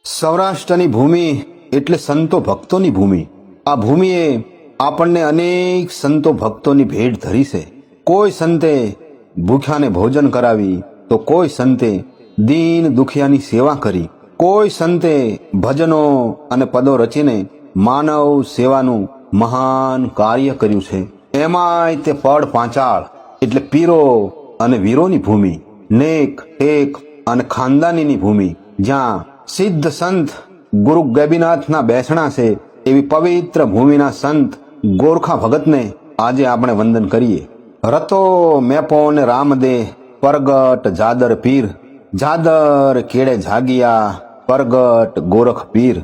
સૌરાષ્ટ્રની ભૂમિ એટલે સંતો ભક્તોની ભૂમિ. આ ભૂમિએ આપણને અનેક સંતો ભક્તોની ભેટ ધરી છે. કોઈ સંતે ભૂખ્યાને ભોજન કરાવી, તો કોઈ સંતે દીન દુખિયાની સેવા કરી, કોઈ સંતે ભજનો અને પદો રચીને માનવ સેવાનું મહાન કાર્ય કર્યું છે. એમાંય તે પડ પાંચાળ એટલે પીરો અને વીરોની ભૂમિ, નેક ટેક અને ખાનદાનીની ભૂમિ, જ્યાં સિદ્ધ સંત ગુરુ ગેબીનાથના બેસણા છે. એવી પવિત્ર ભૂમિના સંત ગોરખા ભગતને આજે આપણે વંદન કરીએ. રતો મેપો ને રામદે પરગટ જાદર પીર, જાદર કેળે જાગિયા પરગટ ગોરખ પીર.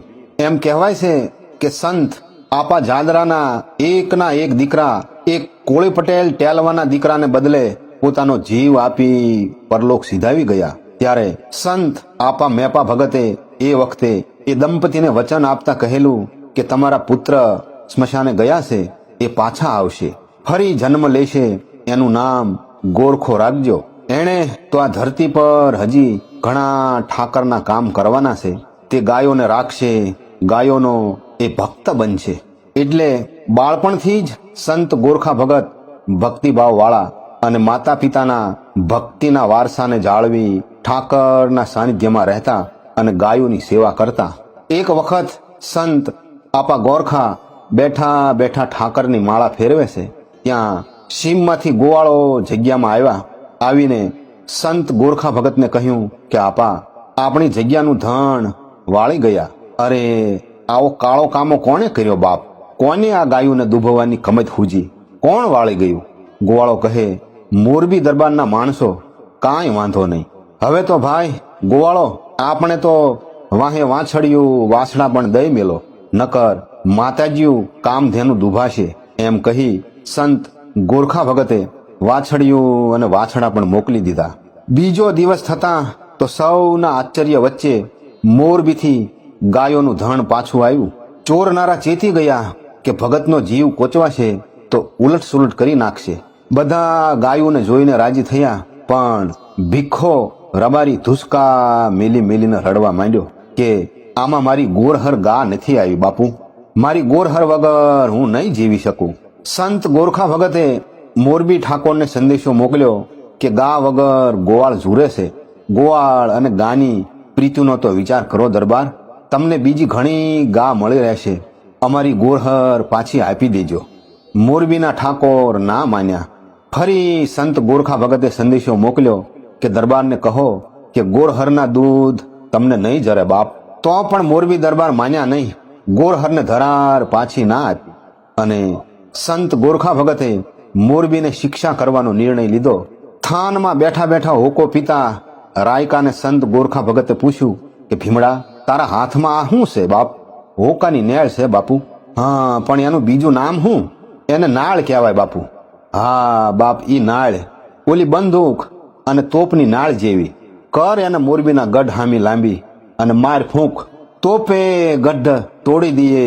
એમ કહેવાય છે કે સંત આપા જાદરાના એકના એક દીકરા, એક કોળી પટેલ ટેલવાના દીકરાને બદલે પોતાનો જીવ આપી પરલોક સિધાવી ગયા. ત્યારે સંત આપા મેપા ભગતે એ વખતે એ દંપતીને વચન આપતા કહેલું કે તમારા પુત્ર સ્મશાને ગયા છે, એ પાછા આવશે, ફરી જન્મ લેશે, એનું નામ ગોરખો રાખજો. એણે તો આ ધરતી પર હજી ઘણા ઠાકરના કામ કરવાના છે. તે ગાયોને રાખશે, ગાયોનો એ ભક્ત બનશે. એટલે બાળપણથી જ સંત ગોરખા ભગત ભક્તિભાવ વાળા અને માતા પિતાના ભક્તિના વારસાને જાળવી ઠાકરના સાનિધ્યમાં રહેતા અને ગાયોની સેવા કરતા. એક વખત સંત આપા ગોરખા બેઠા બેઠા ઠાકરની માળા ફેરવે છે. ત્યાં સીમમાંથી ગોવાળો જગ્યામાં આવ્યા. આવીને સંત ગોરખા ભગતને કહ્યું કે આપા, આપણી જગ્યાનું ધણ વાળી ગયા. અરે, આવો કાળો કામો કોણે કર્યો બાપ? કોને આ ગાયોને દુભવવાની કમત હુજી? કોણ વાળી ગયું? ગોવાળો કહે, મોરબી દરબારના માણસો. કાંઈ વાંધો નહીં. હવે તો ભાઈ ગોવાળો, આપણે તો વાહે વાછડિયું વાસણા પણ દઈ મેલો, નકર માતાજીયું કામધેનું દુભાશે. એમ કહી સંત ગોરખા ભગતે વાછડિયું અને વાછડા પણ મોકલી દીધા. બીજો દિવસ થતાં તો સૌના આશ્ચર્ય વચ્ચે મોરબીથી ગાયોનું ધણ પાછું આવ્યું. ચોરનારા ચેતી ગયા કે ભગતનો જીવ કોચવાશે તો ઉલટ સુલટ કરી નાખશે. બધા ગાયોને જોઈને રાજી થયા, પણ ભીખો રબારી ધુસકા મેલી મેલીને રડવા માંડ્યો કે આમાં મારી ગોરહર ગા નથી આવી બાપુ, મારી ગોરહર વગર હું નહીં જીવી શકું. સંત ગોરખા ભગતે મોરબી ઠાકોરને સંદેશો મોકલ્યો કે ગા વગર ગોવાળ ઝૂરે છે. ગોવાળ અને ગાની પ્રીતિનો તો વિચાર કરો દરબાર, તમને બીજી ઘણી ગા મળી રહેશે, અમારી ગોરહર પાછી આપી દેજો. મોરબીના ઠાકોર ના માન્યા. ફરી સંત ગોરખા ભગતે સંદેશો મોકલ્યો કે દરબારને કહો કે ગોરહરના દૂધ તમને નહીં જરે બાપ. તો પણ મોરબી દરબાર માન્યા નહીં. ગોરહરને ધરાર પાછી ના આપી અને સંત ગોરખા ભગતે મોરબીને શિક્ષા કરવાનો નિર્ણય લીધો. થાનમાં બેઠા બેઠા હોકો પીતા રાયકાને સંત ગોરખા ભગતે પૂછ્યું કે ભીમડા, તારા હાથમાં આ શું છે બાપ? હોકાની નેળ છે બાપુ. હા, પણ એનું બીજું નામ શું? એને નાળ કહેવાય બાપુ. હા બાપ, ઈ નાળ ઓલી બંદૂક અને તોપની નાળ જેવી. કર એને મોરબીના ગઢ હામી લાંબી અને માર ફૂંક, તોપે ગઢ તોડી દઈએ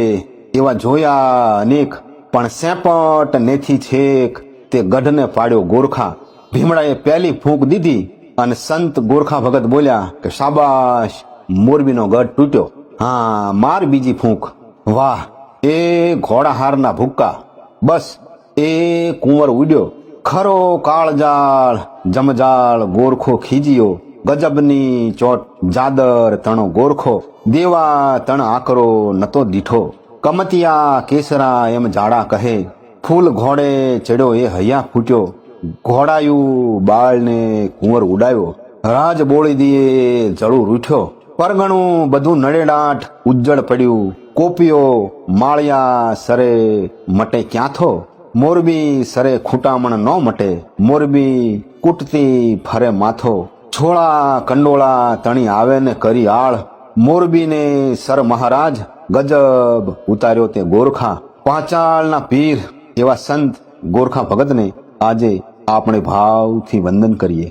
એવા જોયા અનેક, પણ સેપટ નેથી છેક તે ગઢને પાડ્યો ગોરખા. ભીમડાએ પહેલી ફૂંક દીધી અને સંત ગોરખા ભગત બોલ્યા કે શાબાશ, મોરબીનો ગઢ તૂટ્યો. હા, માર બીજી ફૂંક. વાહ, એ ઘોડાહારના ભૂક્કા. બસ એ કુંવર ઉડ્યો. ખરો કાળજાળ જમજાળ ગોરખો ખીજ્યો. ગજબની ચોટ જાદર તણો ગોરખો. દેવા તણ આકરો નતો દીઠો. કમતિયા કેસરા એમ જાડા કહે. ફૂલ ઘોડે ચડ્યો એ હૈયા ફૂટ્યો. ઘોડાયું બાળને કુંવર ઉડાયો. રાજ બોળી દીએ જળું રૂઠ્યો. પરગણું બધું નડેડાટ ઉજ્જળ પડ્યું. કોપીઓ માળિયા સરે મટે ક્યાંથો. મોરબી સરે ખૂટામણ ન મટે. મોરબી કૂટતી ફરે માથો. છોળા કંડોળા તણી આવે ને કરી આળ. મોરબીને સર મહારાજ ગજબ ઉતાર્યો તે ગોરખા. પાંચાળના પીર એવા સંત ગોરખા ભગતને આજે આપણે ભાવથી વંદન કરીએ.